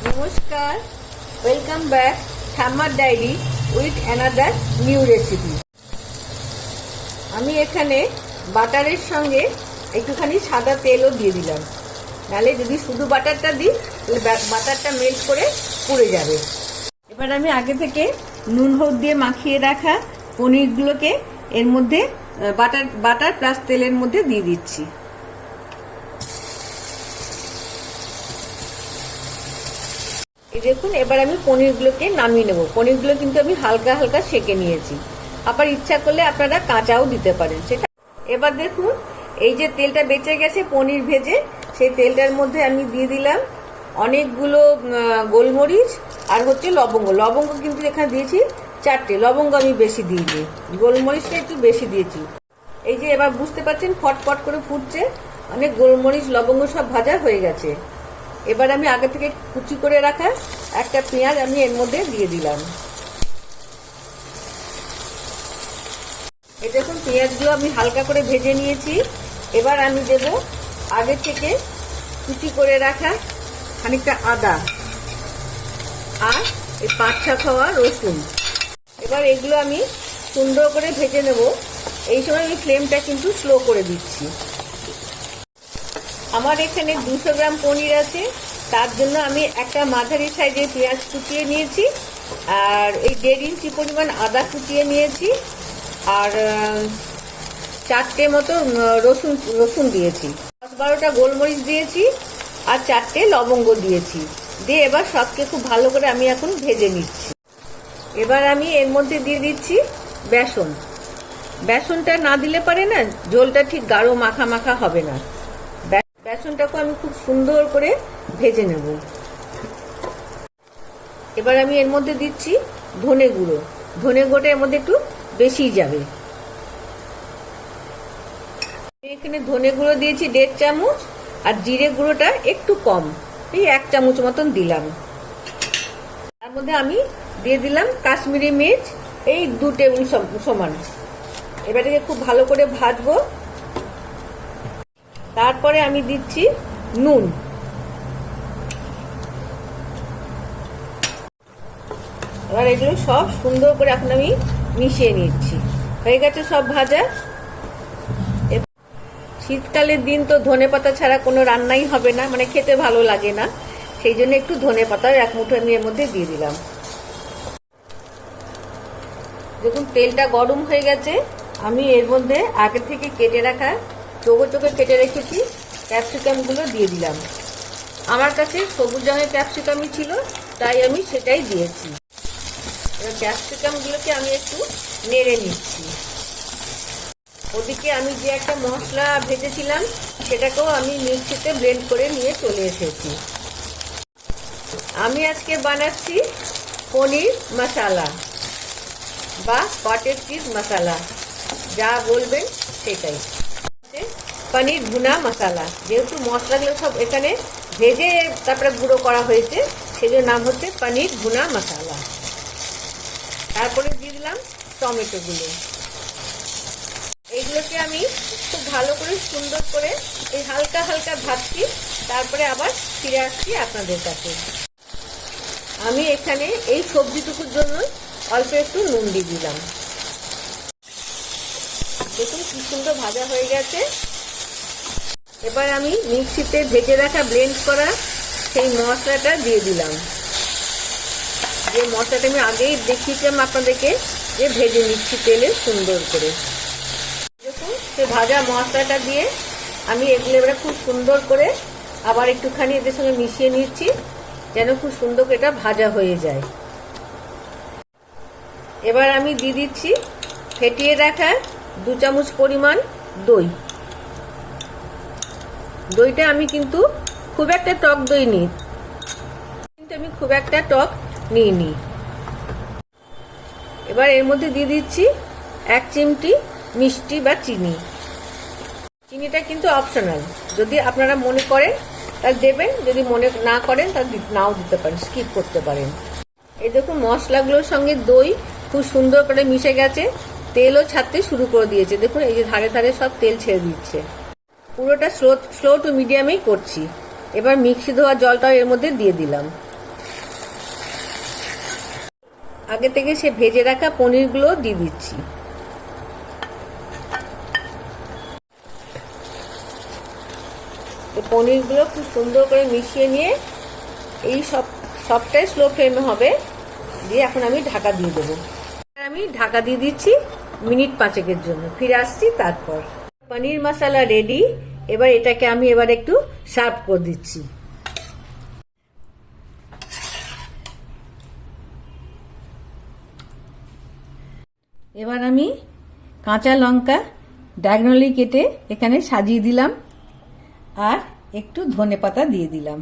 নমস্কার, welcome back ঠাম্মার diary with another new recipe. আমি এখানে বাটারের সঙ্গে একটুখানি সাদা তেলও দিয়ে দিলাম, নাহলে যদি শুধু বাটারটা দিই তাহলে বাটারটা মেল্ট করে পুড়ে যাবে। এবার আমি আগে থেকে নুন হলুদ দিয়ে মাখিয়ে রাখা পনিরগুলোকে এর মধ্যে বাটার প্লাস তেলের মধ্যে দিয়ে দিচ্ছি। এই দেখুন, এবার আমি পনিরগুলোকে নামিয়ে নেব। পনিরগুলো কিন্তু আমি হালকা হালকা সেকে নিয়েছি, আবার ইচ্ছা করলে আপনারা কাঁচাও দিতে পারেন সেটা। এবার দেখুন, এই যে তেলটা বেঁচে গেছে পনির ভেজে, সেই তেলটার মধ্যে আমি দিয়ে দিলাম অনেকগুলো গোলমরিচ আর হচ্ছে লবঙ্গ। লবঙ্গ কিন্তু এখানে দিয়েছি 4টে, লবঙ্গ আমি বেশি দিইনি, গোলমরিচটা একটু বেশি দিয়েছি। এই যে এবার বুঝতে পারছেন ফটফট করে ফুটছে, অনেক গোলমরিচ লবঙ্গ সব ভাজা হয়ে গেছে। এবার আমি আগে থেকে কুচি করে রাখা একটা পেঁয়াজ আমি এর মধ্যে দিয়ে দিলাম। এই দেখুন, পেঁয়াজগুলো আমি হালকা করে ভেজে নিয়েছি। এবার আমি দেব আগে থেকে কুচি করে রাখা খানিকটা আদা আর এই 5-6 খাওয়া রসুন। এবার এগুলো আমি সুন্দর করে ভেজে নেব। এই সময় আমি ফ্লেমটা কিন্তু স্লো করে দিচ্ছি। আমার এখানে 200 গ্রাম পনির আছে, তার জন্য আমি একটা মাঝারি সাইজের পেঁয়াজ কুচিয়ে নিয়েছি, আর এই 1.5 ইঞ্চি পরিমাণ আদা কুচিয়ে নিয়েছি, আর 4টে মতো রসুন দিয়েছি, 10-12টা গোলমরিচ দিয়েছি, আর 4টে লবঙ্গ দিয়েছি। দিয়ে এবার সবকে খুব ভালো করে আমি এখন ভেজে নিচ্ছি। এবার আমি এর মধ্যে দিয়ে দিচ্ছি বেসন। বেসনটা না দিলে পারে না, ঝোলটা ঠিক গাঢ় মাখা মাখা হবে না। বেসনটাকে আমি খুব সুন্দর করে ভেজে নেব। এবার আমি এর মধ্যে দিচ্ছি ধনে গুঁড়ো। ধনে গুঁড়োটা এর মধ্যে একটু বেশি যাবে। এখানে ধনে গুঁড়ো দিয়েছি 1.5 চামচ, আর জিরে গুঁড়োটা একটু কম, এই 1 চামচ মতন দিলাম। তার মধ্যে আমি দিয়ে দিলাম কাশ্মীরি মির্চ, এই 2 টেবিল সমান। এবারটাকে খুব ভালো করে ভাজবো। তারপরে আমি দিচ্ছি নুন। এবার এগুলো সব সুন্দর করে এখন আমি মিশিয়ে নিচ্ছি। হয়ে গেছে সব ভাজা। শীতকালের দিন তো ধনেপাতা ছাড়া কোনো রান্নাই হবে না, মানে খেতে ভালো লাগে না, সেই জন্য একটু ধনেপাতার 1 মুঠো আমি এর মধ্যে দিয়ে দিলাম। দেখুন তেলটা গরম হয়ে গেছে। আমি এর মধ্যে আগে থেকে কেটে রাখা চৌকো চৌকো কেটে রেখেছি ক্যাপসিকামগুলো দিয়ে দিলাম। আমার কাছে সবুজ রঙের ক্যাপসিকামই ছিল, তাই আমি সেটাই দিয়েছি। এবার ক্যাপসিকামগুলোকে আমি একটু নেড়ে নিচ্ছি। ওদিকে আমি যে একটা মশলা ভেজেছিলাম সেটাকেও আমি মিক্সিতে ব্লেন্ড করে নিয়ে চলে এসেছি। আমি আজকে বানাচ্ছি পনির মশালা বা কটেজ চিজ মশালা, যা বলবেন সেটাই। পনির ভুনা মশালা, যেহেতু মশলাগুলো সব এখানে ভেজে তারপরে গুঁড়ো করা হয়েছে, সেজন্য নাম হচ্ছে পনির ভুনা মশালা। তারপরে দিয়ে দিলাম টমেটোগুলো। এইগুলোকে আমি খুব ভালো করে সুন্দর করে এই হালকা হালকা ভাজছি, তারপরে আবার ফিরে আসছি আপনাদের কাছে। আমি এখানে এই সবজিটুকুর জন্য অল্প একটু নুন দিয়ে দিলাম। দেখুন কি সুন্দর ভাজা হয়ে গেছে। এবার আমি মিক্সিতে ভেজে রাখা ব্লেন্ড করা সেই মশলাটা দিয়ে দিলাম। যে মশলাটা আমি আগেই দেখিয়েছিলাম আপনাদেরকে, যে ভেজে নিচ্ছি তেলে সুন্দর করে। দেখুন সেই ভাজা মশলাটা দিয়ে আমি এগুলো এবারে খুব সুন্দর করে আবার একটুখানি এদের সঙ্গে মিশিয়ে নিচ্ছি, যেন খুব সুন্দর করে এটা ভাজা হয়ে যায়। এবার আমি দিয়ে দিচ্ছি ফেটিয়ে রাখা 2 চামচ পরিমাণ দই। দইটা আমি কিন্তু খুব একটা টক দই নিই, কিন্তু আমি খুব একটা টক নিইনি। এবার এর মধ্যে দিয়ে দিচ্ছি 1 চিমটি মিষ্টি বা চিনি। চিনিটা কিন্তু অপশনাল, যদি আপনারা মনে করেন তাহলে দেবেন, যদি মনে না করেন তাহলে নাও দিতে পারেন, স্কিপ করতে পারেন। এই দেখুন মশলাগুলোর সঙ্গে দই খুব সুন্দর করে মিশে গেছে, তেলও ছাড়তে শুরু করে দিয়েছে। দেখুন এই যে ধারে ধারে সব তেল ছেড়ে দিচ্ছে। পুরোটা স্লো টু মিডিয়ামেই করছি। এবার মিক্সি ধোয়া জলটাও এর মধ্যে দিয়ে দিলাম। আগে থেকে সে ভেজে রাখা পনিরগুলো দিয়ে দিচ্ছি। পনিরগুলো খুব সুন্দর করে মিশিয়ে নিয়ে এই সবটাই স্লো ফ্লেমে হবে, দিয়ে এখন আমি ঢাকা দিয়ে দেবো। আমি ঢাকা দিয়ে দিচ্ছি মিনিট 5 জন্য, ফিরে আসছি তারপর। পনির মশলা রেডি। এবার এটাকে আমি একটু সার্ভ করে দিচ্ছি। এবার আমি কাঁচা লঙ্কা ডায়াগনালি কেটে এখানে সাজিয়ে দিলাম, আর একটু ধনেপাতা দিয়ে দিলাম।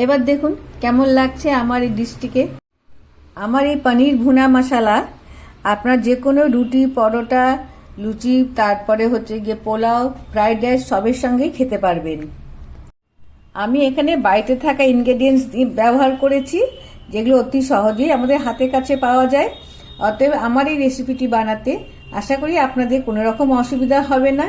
এবার দেখুন কেমন লাগছে আমার এই ডিশটিকে। আমার এই পনির ভুনা মশলা আপনার যে কোনো রুটি, পরোটা, লুচি, তারপরে গিয়ে পোলাও, ফ্রাইড রাইস সবের সঙ্গেই খেতে পারবেন। আমি এখানে বাড়িতে থাকা ইনগ্রেডিয়েন্টস ব্যবহার করেছি, যেগুলো অতি সহজেই আমাদের হাতের কাছে পাওয়া যায়। অতএব আমার এই রেসিপিটি বানাতে আশা করি আপনাদের কোনো রকম অসুবিধা হবে না,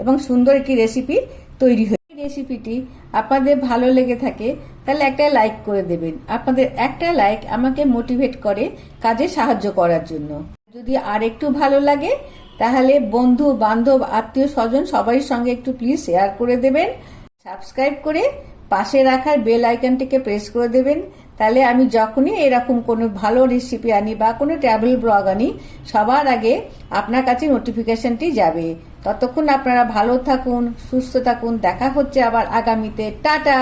এবং সুন্দর একটি রেসিপি তৈরি হবে। রেসিপিটি আপনাদের ভালো লেগে থাকে তাহলে একটা লাইক করে দেবেন। আপনাদের একটা লাইক আমাকে মোটিভেট করে কাজে সাহায্য করার জন্য। যদি আর একটু ভালো লাগে তাহলে বন্ধু বান্ধব আত্মীয় স্বজন সবাই সঙ্গে একটু প্লিজ শেয়ার করে দেবেন। সাবস্ক্রাইব করে পাশে রাখার বেল আইকনটিকে প্রেস করে দেবেন, তাহলে আমি যখনই এরকম কোনো ভালো রেসিপি আনি বা কোনো ট্রাভেল ব্লগ আনি সবার আগে আপনার কাছে নোটিফিকেশনটি যাবে। ততক্ষণ আপনারা ভালো থাকুন, সুস্থ থাকুন। দেখা হচ্ছে আবার আগামীতে। টাটা।